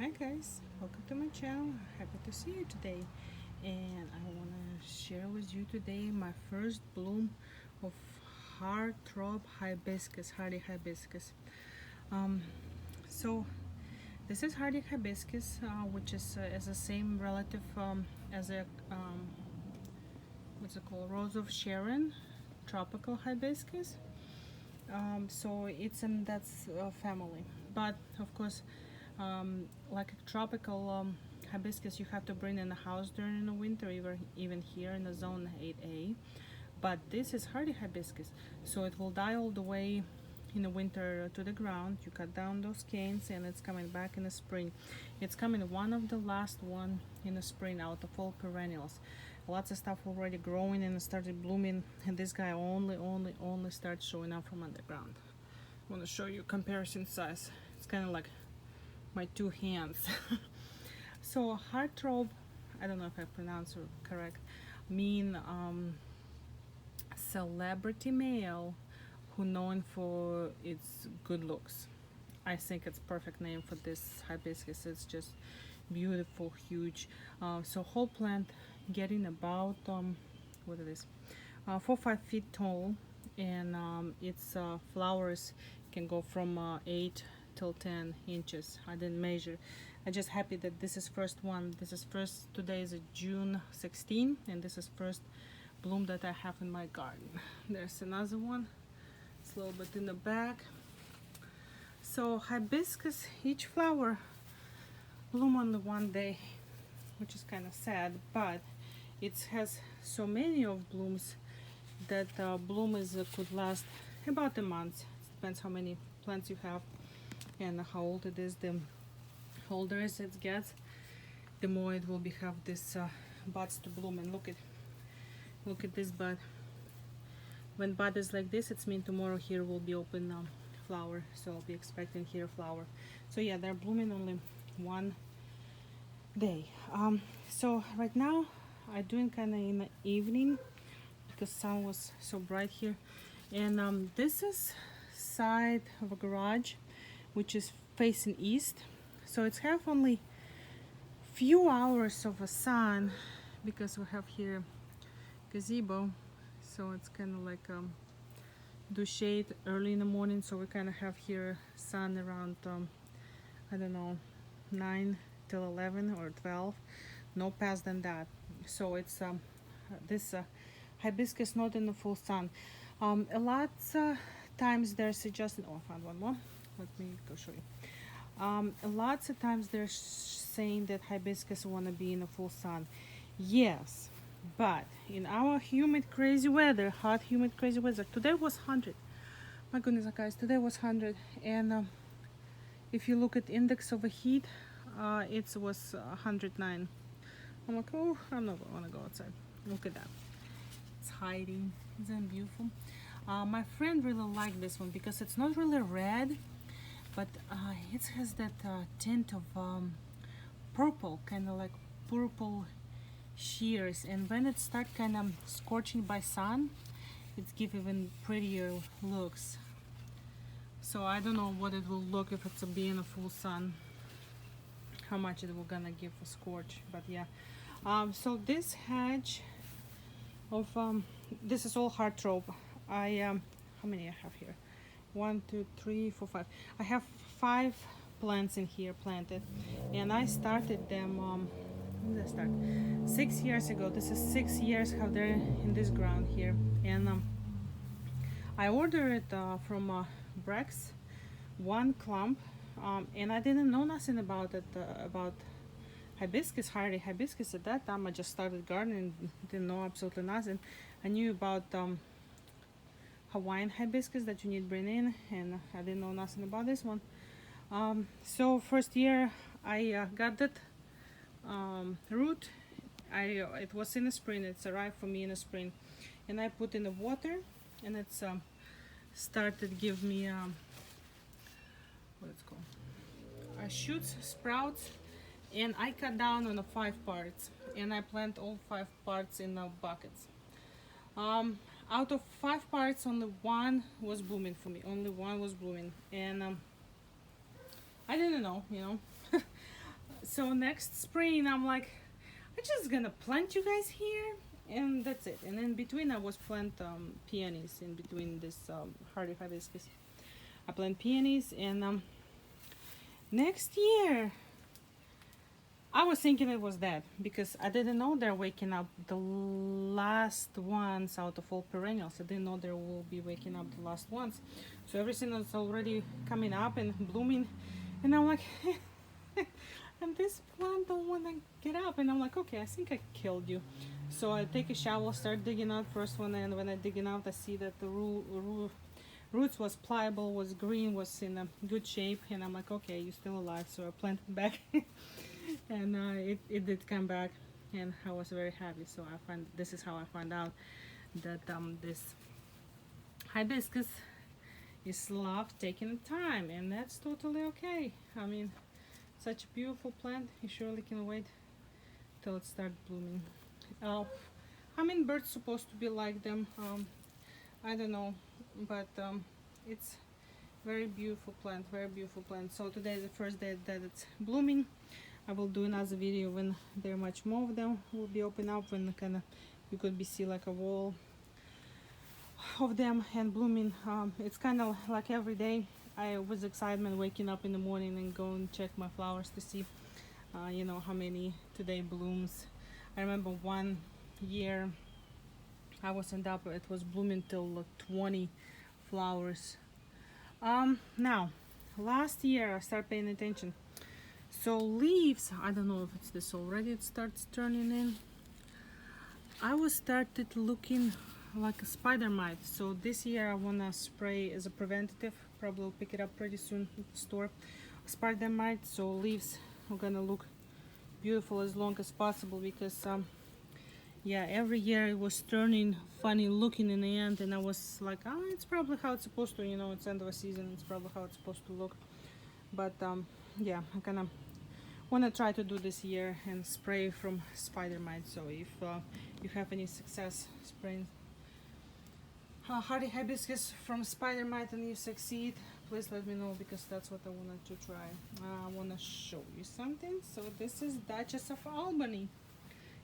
Hi guys, welcome to my channel. Happy to see you today, and I want to share with you today my first bloom of Heartthrob hibiscus, hardy hibiscus. Um, so this is hardy hibiscus, which is the same relative as a what's it called, Rose of Sharon, tropical hibiscus. So it's in that family, but of course, like a tropical hibiscus, you have to bring in the house during the winter, even here in the zone 8A. But this is hardy hibiscus, so it will die all the way in the winter to the ground. You cut down those canes and it's coming back in the spring. It's coming one of the last one in the spring out of all perennials. Lots of stuff already growing and started blooming, and this guy only starts showing up from underground. I want to show you comparison size. It's kind of like my two hands. So Heartthrob, I don't know if I pronounce it correct, mean celebrity male who known for its good looks. I think it's perfect name for this hibiscus. It's just beautiful, huge. So whole plant getting about what it is, 4 or 5 feet tall, and its flowers can go from 8 till 10 inches. I didn't measure. I'm just happy that this is first one. This is first. Today is June 16, and this is first bloom that I have in my garden. There's another one. It's a little bit in the back. So hibiscus, each flower bloom only one day, which is kind of sad, but it has so many of blooms that bloom could last about a month. It depends how many plants you have and how old it is. The older it gets, the more it will have this buds to bloom. And look at this bud. When bud is like this, it's mean tomorrow here will be open flower, so I'll be expecting here flower. So yeah, they're blooming only one day. So right now I'm doing kind of in the evening because sun was so bright here, and this is side of a garage which is facing east, so it's have only few hours of a sun because we have here gazebo, so it's kind of like do shade early in the morning, so we kind of have here sun around I don't know, 9 till 11 or 12, no past than that. So it's this hibiscus not in the full sun. A lot times they're suggesting, oh, I found one more, let me go show you. Lots of times they're saying that hibiscus want to be in the full sun. Yes, but in our humid crazy weather, hot humid crazy weather, today was 100. My goodness guys, today was 100, and if you look at index of a heat, it was 109. I'm like, oh, I'm not gonna go outside. Look at that, it's hiding. Isn't it beautiful? My friend really liked this one because it's not really red, but it has that tint of purple, kind of like purple shears, and when it start kind of scorching by sun, it gives even prettier looks. So I don't know what it will look if it's being a full sun, how much it will gonna give a scorch, but yeah. So this hedge of this is all Heartthrob. How many I have here? 1, 2, 3, 4, 5. I have 5 plants in here planted, and I started them when did I start? 6 years ago. This is 6 years how they're in this ground here, and I ordered it from Brex, one clump, and I didn't know nothing about it, about hibiscus, hardy hibiscus at that time. I just started gardening, didn't know absolutely nothing. I knew about Hawaiian hibiscus that you need bring in, and I didn't know nothing about this one. So first year I got that root. It was in the spring. It's arrived for me in the spring, and I put in the water, and it's started give me what it's called, shoots, sprouts, and I cut down on the 5 parts, and I plant all 5 parts in the buckets. Out of 5 parts, only one was blooming for me. Only one was blooming, and I didn't know, you know. So next spring I'm like, I'm just gonna plant you guys here, and that's it. And in between I was plant peonies in between this hardy hibiscus. I plant peonies, and next year I was thinking it was dead because I didn't know they're waking up the last ones out of all perennials. I didn't know they will be waking up the last ones. So everything is already coming up and blooming, and I'm like, and this plant don't want to get up, and I'm like, okay, I think I killed you. So I take a shovel, start digging out first one, and when I digging out, I see that the roots was pliable, was green, was in a good shape, and I'm like, okay, you're still alive. So I planted back. And it did come back, and I was very happy. So this is how I found out that this hibiscus is love taking time, and that's totally okay. I mean, such a beautiful plant. You surely can wait till it starts blooming. Hummingbirds supposed to be like them. I don't know, but it's very beautiful plant, very beautiful plant. So today is the first day that it's blooming. I will do another video when there are much more of them will be open up, when kind of you could be see like a wall of them and blooming. It's kind of like every day I was excitement waking up in the morning and go and check my flowers to see you know, how many today blooms. I remember one year I was end up, it was blooming till like 20 flowers. Now last year I started paying attention. So leaves, I don't know if it's this already, it starts turning in. I was started looking like a spider mite. So this year I wanna spray as a preventative, probably will pick it up pretty soon at the store. Spider mite, so leaves are gonna look beautiful as long as possible, because yeah, every year it was turning funny looking in the end, and I was like, oh, it's probably how it's supposed to, you know, it's end of a season, it's probably how it's supposed to look. But yeah, I kind of want to try to do this year and spray from spider mite. So if you have any success spraying hardy hibiscus from spider mite and you succeed, please let me know, because that's what I wanted to try. I want to show you something. So this is Duchess of Albany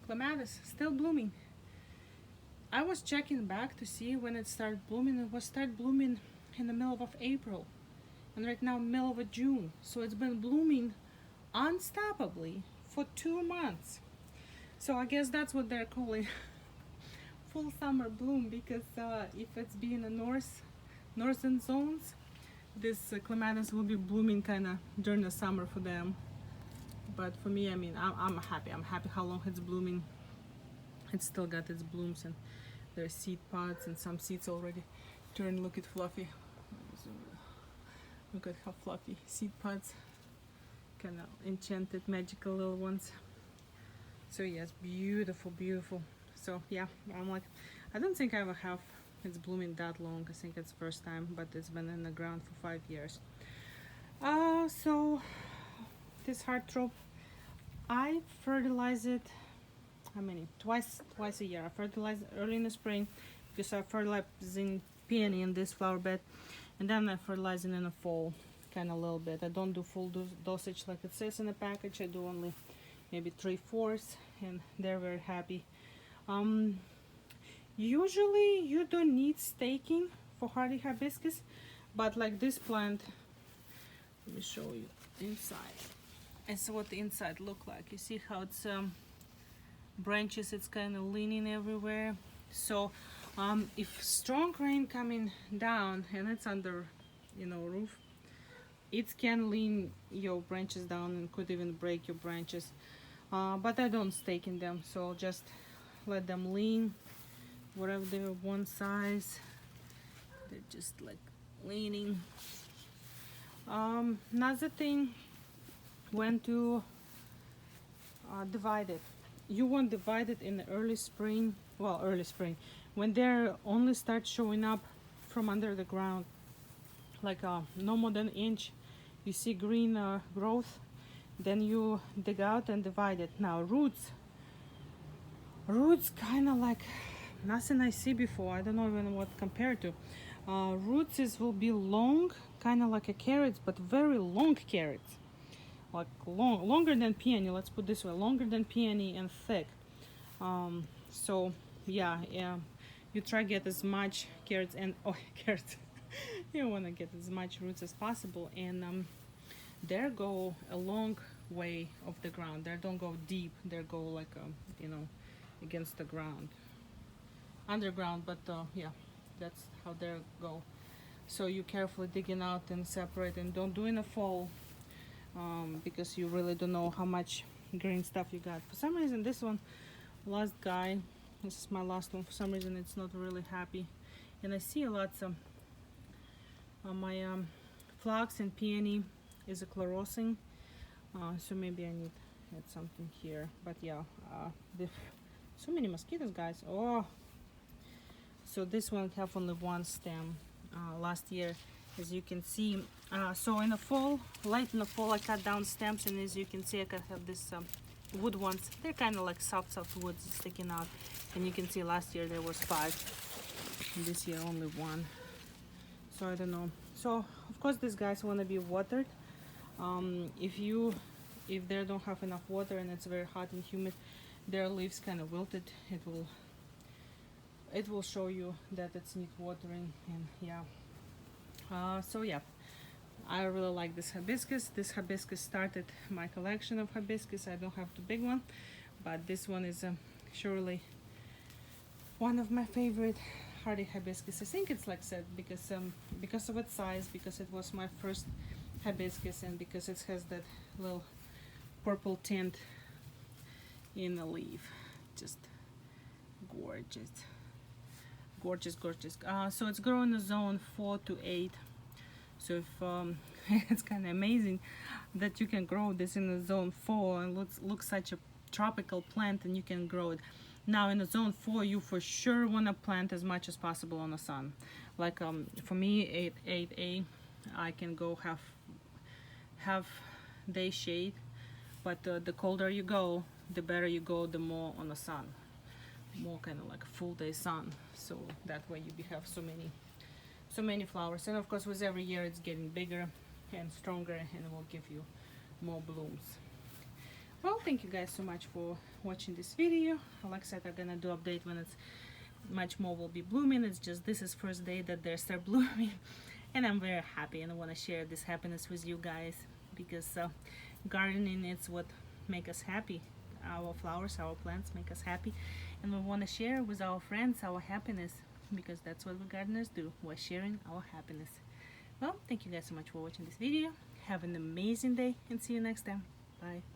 clematis, still blooming. I was checking back to see when it started blooming. It was start blooming in the middle of April, and right now middle of June. So it's been blooming unstoppably for 2 months. So I guess that's what they're calling full summer bloom, because if it's being in the northern zones, this clematis will be blooming kind of during the summer for them. But for me, I mean, I'm happy. I'm happy how long it's blooming. It's still got its blooms, and there's seed pods, and some seeds already turned. Look at fluffy. Look at how fluffy seed pods, kind of enchanted, magical little ones. So yes, beautiful, beautiful. So yeah, I'm like, I don't think I ever have it's blooming that long. I think it's first time, but it's been in the ground for 5 years. So this Heartthrob, I fertilize it, how many? Twice a year. I fertilize it early in the spring, because I'm fertilizing peony in this flower bed, and then I fertilize it in the fall, kind of a little bit. I don't do full dosage like it says in the package. I do only maybe 3/4, and they're very happy. Usually you don't need staking for hardy hibiscus, but like this plant, let me show you inside. It's what the inside look like. You see how it's branches, it's kind of leaning everywhere. So if strong rain coming down and it's under, you know, roof, it can lean your branches down and could even break your branches. But I don't stake in them, so just let them lean whatever they're one size. They're just like leaning. Another thing, when to divide it. You won't divide it in the early spring, well, early spring, when they're only start showing up from under the ground, like no more than an inch. You see green growth, then you dig out and divide it. Now roots kind of like nothing I see before. I don't know even what compared to. Roots will be long, kind of like a carrots, but very long carrots. like longer than peony. Let's put this way, longer than peony and thick. So yeah, you try get as much carrots and carrots. You want to get as much roots as possible, and there go a long way of the ground. They don't go deep. They go like against the ground, underground. But yeah, that's how they go. So you carefully digging out and separate, and don't do in the fall, because you really don't know how much green stuff you got. For some reason, this one, last guy, this is my last one. For some reason, it's not really happy, and I see lots of my flax and peony is a chlorosing, so maybe I need to add something here. But yeah, so many mosquitoes, guys. Oh, so this one have only one stem. Last year, as you can see, so in the fall, late in the fall, I cut down stems, and as you can see, I can have this wood ones. They're kind of like soft woods sticking out, and you can see last year there was 5, and this year only 1. So I don't know. So of course these guys want to be watered. If they don't have enough water and it's very hot and humid, their leaves kind of wilted. It will show you that it's need watering, and yeah. So yeah, I really like this hibiscus. This hibiscus started my collection of hibiscus. I don't have the big one, but this one is surely one of my favorite hardy hibiscus. I think it's like said because of its size, because it was my first hibiscus, and because it has that little purple tint in the leaf. Just gorgeous. Gorgeous. So it's growing in zone 4 to 8. So if it's kind of amazing that you can grow this in the zone 4 and looks such a tropical plant, and you can grow it. Now in the zone 4, you for sure want to plant as much as possible on the sun. Like for me, 8A, I can go half day shade, but the colder you go, the better you go, the more on the sun, more kind of like full day sun. So that way you have so many flowers, and of course with every year it's getting bigger and stronger, and it will give you more blooms. Well, thank you guys so much for watching this video. Like I said, I'm gonna do update when it's much more will be blooming. It's just this is first day that they start blooming, and I'm very happy, and I want to share this happiness with you guys, because gardening is what make us happy. Our flowers, our plants make us happy, and we want to share with our friends our happiness, because that's what we gardeners do. We're sharing our happiness. Well, thank you guys so much for watching this video. Have an amazing day, and see you next time. Bye.